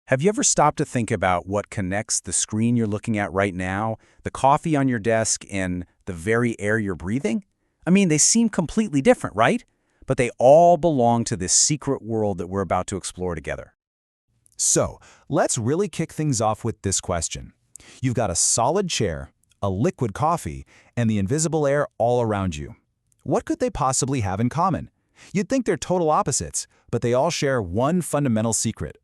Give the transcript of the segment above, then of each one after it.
Have you ever stopped to think about what connects the screen you're looking at right now, the coffee on your desk, and the very air you're breathing? I mean, they seem completely different, right? But they all belong to this secret world that we're about to explore together. So, let's really kick things off with this question. You've got a solid chair, a liquid coffee, and the invisible air all around you. What could they possibly have in common? You'd think they're total opposites, but they all share one fundamental secret.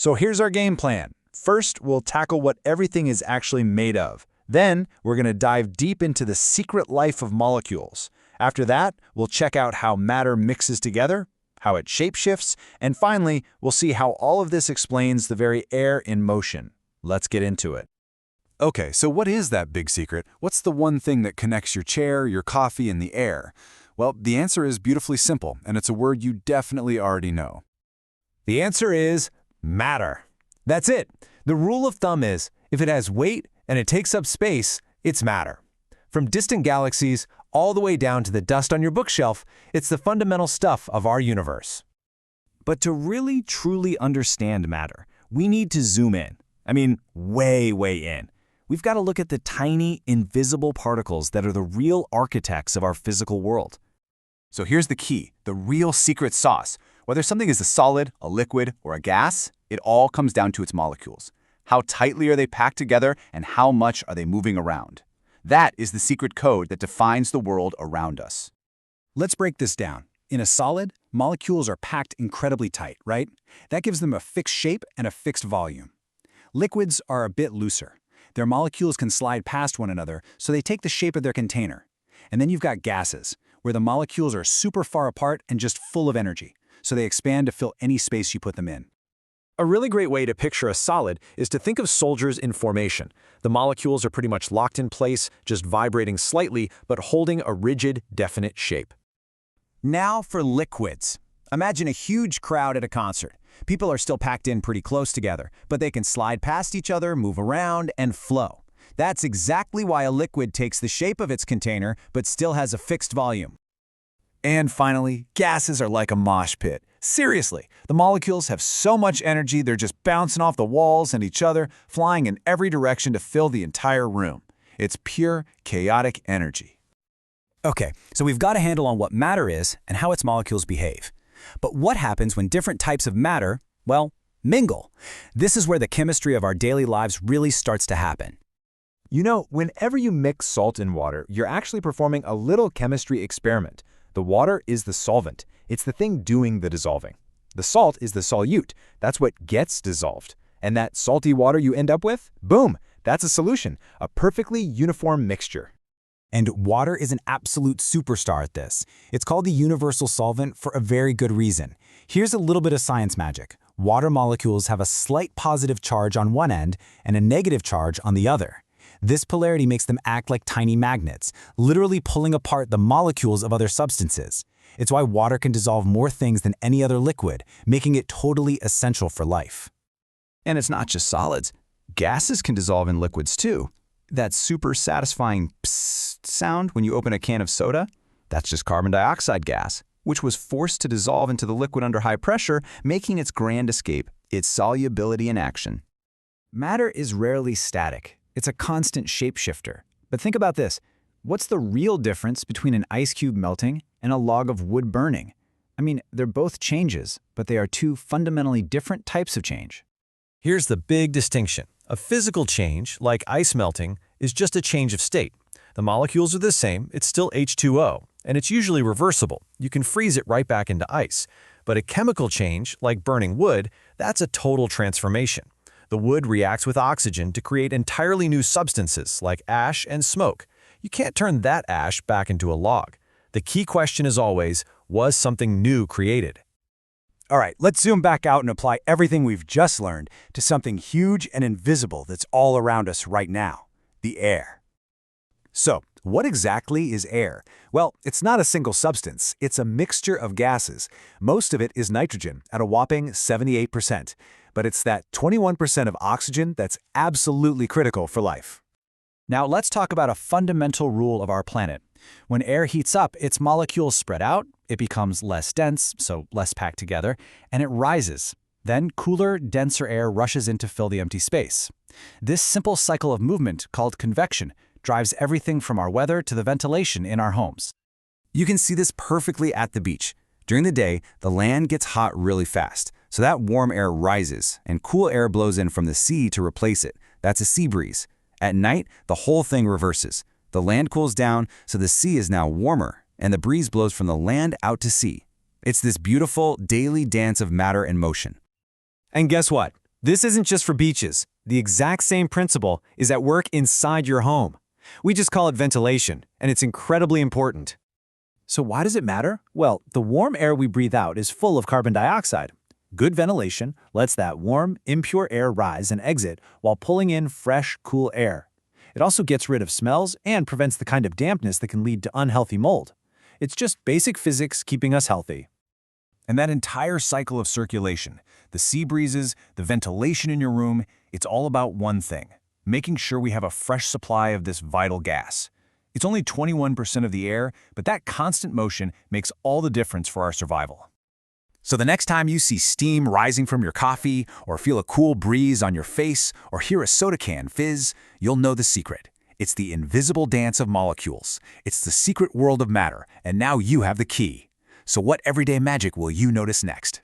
So here's our game plan. First, we'll tackle what everything is actually made of. Then, we're going to dive deep into the secret life of molecules. After that, we'll check out how matter mixes together, how it shapeshifts, and finally, we'll see how all of this explains the very air in motion. Let's get into it. Okay, so what is that big secret? What's the one thing that connects your chair, your coffee, and the air? Well, the answer is beautifully simple, and it's a word you definitely already know. The answer is matter. That's it. The rule of thumb is, if it has weight and it takes up space, it's matter. From distant galaxies all the way down to the dust on your bookshelf, it's the fundamental stuff of our universe. But to really, truly understand matter, we need to zoom in. I mean, way in. We've got to look at the tiny, invisible particles that are the real architects of our physical world. So here's the key, the real secret sauce. Whether something is a solid, a liquid, or a gas, it all comes down to its molecules. How tightly are they packed together, and how much are they moving around? That is the secret code that defines the world around us. Let's break this down. In a solid, molecules are packed incredibly tight, right? That gives them a fixed shape and a fixed volume. Liquids are a bit looser. Their molecules can slide past one another, so they take the shape of their container. And then you've got gases, where the molecules are super far apart and just full of energy, so they expand to fill any space you put them in. A really great way to picture a solid is to think of soldiers in formation. The molecules are pretty much locked in place, just vibrating slightly, but holding a rigid, definite shape. Now for liquids. Imagine a huge crowd at a concert. People are still packed in pretty close together, but they can slide past each other, move around, and flow. That's exactly why a liquid takes the shape of its container, but still has a fixed volume. And finally, gases are like a mosh pit. Seriously, the molecules have so much energy they're just bouncing off the walls and each other, flying in every direction to fill the entire room. It's pure, chaotic energy. Okay, so we've got a handle on what matter is and how its molecules behave. But what happens when different types of matter, well, mingle? This is where the chemistry of our daily lives really starts to happen. You know, whenever you mix salt in water, you're actually performing a little chemistry experiment. The water is the solvent. It's the thing doing the dissolving. The salt is the solute. That's what gets dissolved. And that salty water you end up with, boom, that's a solution, a perfectly uniform mixture. And water is an absolute superstar at this. It's called the universal solvent for a very good reason. Here's a little bit of science magic. Water molecules have a slight positive charge on one end and a negative charge on the other. This polarity makes them act like tiny magnets, literally pulling apart the molecules of other substances. It's why water can dissolve more things than any other liquid, making it totally essential for life. And it's not just solids. Gases can dissolve in liquids too. That super satisfying psst sound when you open a can of soda, that's just carbon dioxide gas, which was forced to dissolve into the liquid under high pressure, making its grand escape, its solubility in action. Matter is rarely static. It's a constant shapeshifter. But think about this. What's the real difference between an ice cube melting and a log of wood burning? I mean, they're both changes, but they are two fundamentally different types of change. Here's the big distinction. A physical change, like ice melting, is just a change of state. The molecules are the same, it's still H2O, and it's usually reversible. You can freeze it right back into ice. But a chemical change, like burning wood, that's a total transformation. The wood reacts with oxygen to create entirely new substances like ash and smoke. You can't turn that ash back into a log. The key question is always, was something new created? All right, let's zoom back out and apply everything we've just learned to something huge and invisible that's all around us right now, the air. So, what exactly is air? Well, it's not a single substance. It's a mixture of gases. Most of it is nitrogen at a whopping 78%. But it's that 21% of oxygen that's absolutely critical for life. Now let's talk about a fundamental rule of our planet. When air heats up, its molecules spread out, it becomes less dense, so less packed together, and it rises. Then cooler, denser air rushes in to fill the empty space. This simple cycle of movement, called convection, drives everything from our weather to the ventilation in our homes. You can see this perfectly at the beach. During the day, the land gets hot really fast, so that warm air rises, and cool air blows in from the sea to replace it. That's a sea breeze. At night, the whole thing reverses. The land cools down, so the sea is now warmer, and the breeze blows from the land out to sea. It's this beautiful, daily dance of matter and motion. And guess what? This isn't just for beaches. The exact same principle is at work inside your home. We just call it ventilation, and it's incredibly important. So why does it matter? Well, the warm air we breathe out is full of carbon dioxide. Good ventilation lets that warm, impure air rise and exit while pulling in fresh, cool air. It also gets rid of smells and prevents the kind of dampness that can lead to unhealthy mold. It's just basic physics keeping us healthy. And that entire cycle of circulation, the sea breezes, the ventilation in your room, it's all about one thing: making sure we have a fresh supply of this vital gas. It's only 21% of the air, but that constant motion makes all the difference for our survival. So the next time you see steam rising from your coffee, or feel a cool breeze on your face, or hear a soda can fizz, you'll know the secret. It's the invisible dance of molecules. It's the secret world of matter, and now you have the key. So what everyday magic will you notice next?